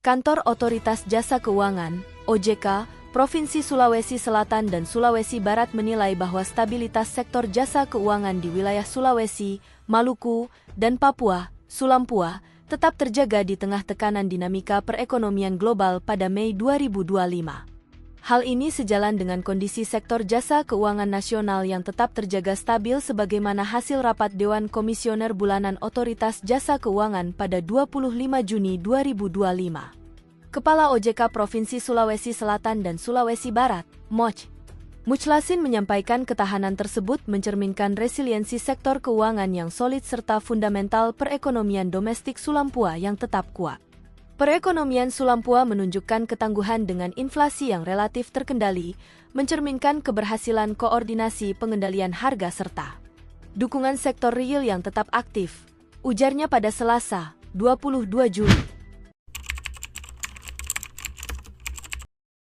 Kantor Otoritas Jasa Keuangan, OJK, Provinsi Sulawesi Selatan dan Sulawesi Barat menilai bahwa stabilitas sektor jasa keuangan di wilayah Sulawesi, Maluku, dan Papua, Sulampua, tetap terjaga di tengah tekanan dinamika perekonomian global pada Mei 2025. Hal ini sejalan dengan kondisi sektor jasa keuangan nasional yang tetap terjaga stabil sebagaimana hasil rapat Dewan Komisioner Bulanan Otoritas Jasa Keuangan pada 25 Juni 2025. Kepala OJK Provinsi Sulawesi Selatan dan Sulawesi Barat, Muchlasin menyampaikan ketahanan tersebut mencerminkan resiliensi sektor keuangan yang solid serta fundamental perekonomian domestik Sulampua yang tetap kuat. Perekonomian Sulampua menunjukkan ketangguhan dengan inflasi yang relatif terkendali, mencerminkan keberhasilan koordinasi pengendalian harga serta dukungan sektor real yang tetap aktif, ujarnya pada Selasa, 22 Juli.